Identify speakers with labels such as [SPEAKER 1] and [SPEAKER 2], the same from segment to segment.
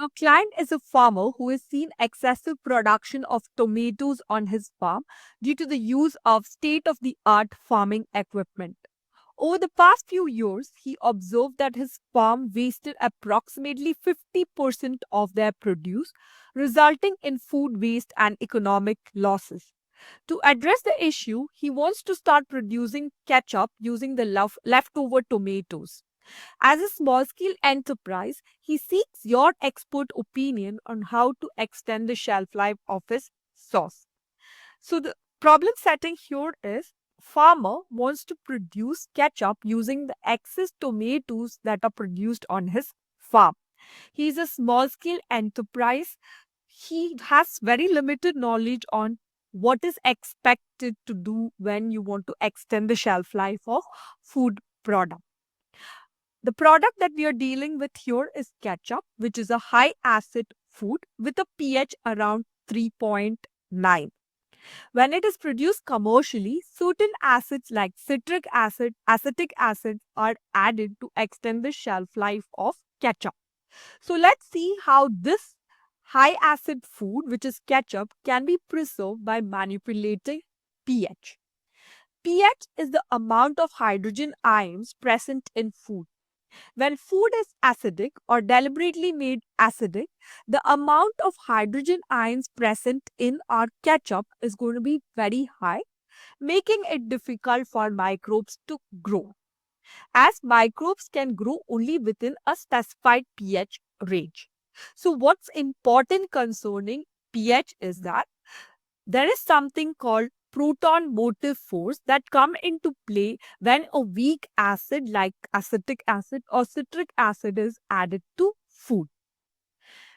[SPEAKER 1] A client is a farmer who has seen excessive production of tomatoes on his farm due to the use of state of the art farming equipment. Over the past few years, he observed that his farm wasted approximately 50% of their produce, resulting in food waste and economic losses. To address the issue, he wants to start producing ketchup using the leftover tomatoes. As a small scale enterprise, he seeks your expert opinion on how to extend the shelf life of his sauce. So the problem setting here is farmer wants to produce ketchup using the excess tomatoes that are produced on his farm. He is a small scale enterprise. He has very limited knowledge on what is expected to do when you want to extend the shelf life of food product. The product that we are dealing with here is ketchup, which is a high acid food with a pH around 3.9. When it is produced commercially, certain acids like citric acid, acetic acid are added to extend the shelf life of ketchup. So let's see how this high acid food, which is ketchup, can be preserved by manipulating pH. pH is the amount of hydrogen ions present in food. When food is acidic or deliberately made acidic, the amount of hydrogen ions present in our ketchup is going to be very high, making it difficult for microbes to grow, as microbes can grow only within a specified pH range. So, what's important concerning pH is that there is something called proton motive force that come into play when a weak acid like acetic acid or citric acid is added to food.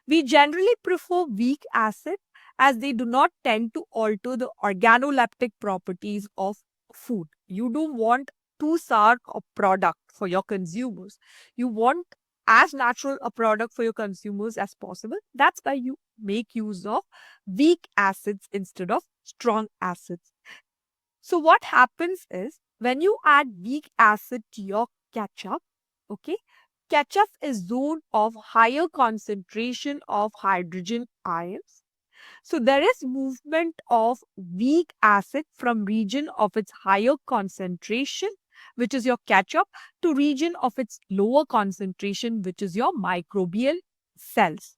[SPEAKER 1] We generally prefer weak acid as they do not tend to alter the organoleptic properties of food. You don't want too sour a product for your consumers. You want as natural a product for your consumers as possible. That's why you make use of weak acids instead of strong acids. So what happens is when you add weak acid to your ketchup, okay, ketchup is zone of higher concentration of hydrogen ions. So there is movement of weak acid from region of its higher concentration, which is your ketchup, to region of its lower concentration, which is your microbial cells.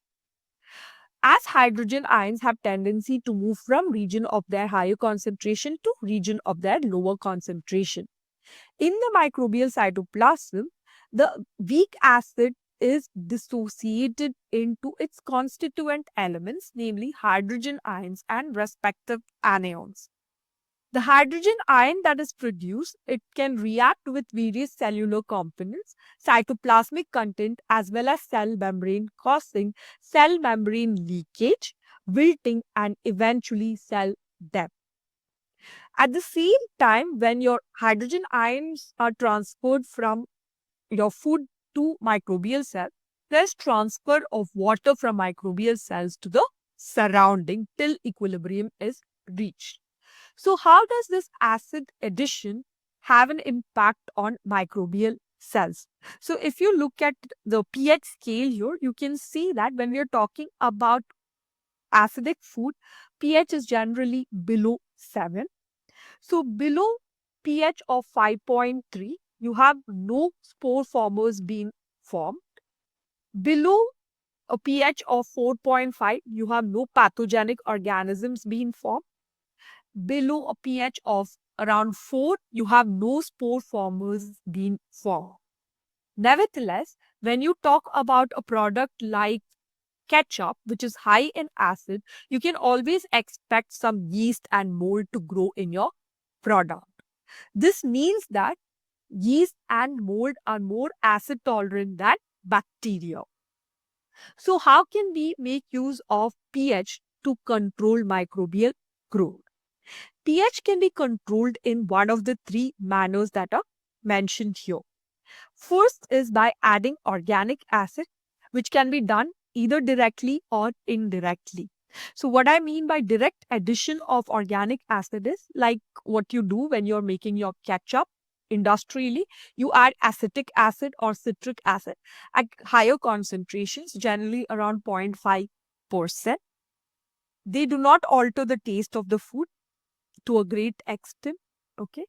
[SPEAKER 1] As hydrogen ions have tendency to move from region of their higher concentration to region of their lower concentration. In the microbial cytoplasm, the weak acid is dissociated into its constituent elements, namely hydrogen ions and respective anions. The hydrogen ion that is produced, it can react with various cellular components, cytoplasmic content, as well as cell membrane, causing cell membrane leakage, wilting, and eventually cell death. At the same time, when your hydrogen ions are transferred from your food to microbial cells, there's transfer of water from microbial cells to the surrounding till equilibrium is reached. So, how does this acid addition have an impact on microbial cells? So, if you look at the pH scale here, you can see that when we are talking about acidic food, pH is generally below 7. So, below pH of 5.3, you have no spore formers being formed. Below a pH of 4.5, you have no pathogenic organisms being formed. Below a pH of around 4, you have no spore formers being formed. Nevertheless, when you talk about a product like ketchup, which is high in acid, you can always expect some yeast and mold to grow in your product. This means that yeast and mold are more acid tolerant than bacteria. So, how can we make use of pH to control microbial growth? pH can be controlled in one of the three manners that are mentioned here. First is by adding organic acid, which can be done either directly or indirectly. So, what I mean by direct addition of organic acid is like what you do when you're making your ketchup. industrially, you add acetic acid or citric acid at higher concentrations, generally around 0.5%. They do not alter the taste of the food to a great extent. Okay.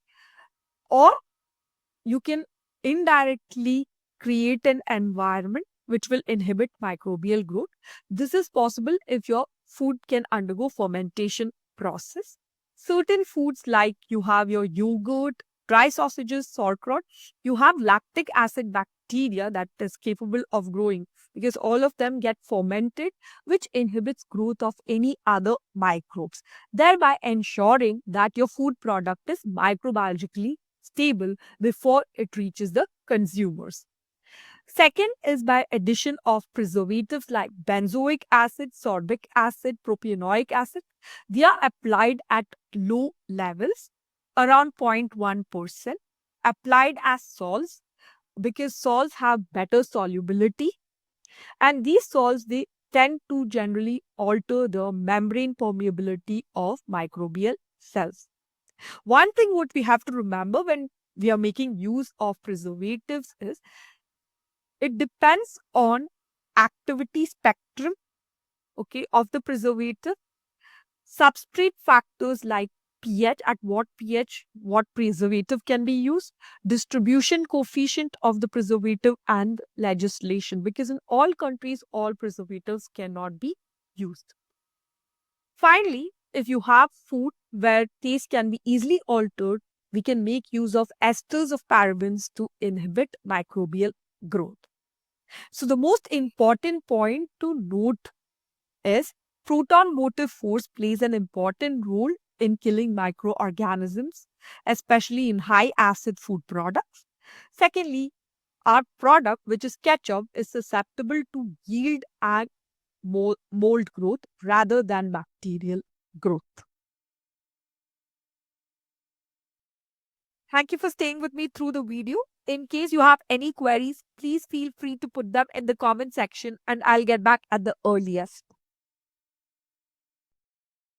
[SPEAKER 1] Or you can indirectly create an environment which will inhibit microbial growth. This is possible if your food can undergo fermentation process. Certain foods like you have your yogurt, dry sausages, sauerkraut, you have lactic acid bacteria that is capable of growing because all of them get fermented, which inhibits growth of any other microbes, thereby ensuring that your food product is microbiologically stable before it reaches the consumers. Second is by addition of preservatives like benzoic acid, sorbic acid, propionic acid. They are applied at low levels, around 0.1%, applied as salts because salts have better solubility, and these salts they tend to generally alter the membrane permeability of microbial cells. One thing what we have to remember when we are making use of preservatives is it depends on activity spectrum, okay, of the preservative, substrate factors like pH, at what pH what preservative can be used, distribution coefficient of the preservative, and legislation, because in all countries all preservatives cannot be used. Finally, if you have food where taste can be easily altered, we can make use of esters of parabens to inhibit microbial growth. So, the most important point to note is proton motive force plays an important role in killing microorganisms, especially in high acid food products. Secondly, our product, which is ketchup, is susceptible to yield and mold growth rather than bacterial growth. Thank you for staying with me through the video. In case you have any queries, please feel free to put them in the comment section and I'll get back at the earliest.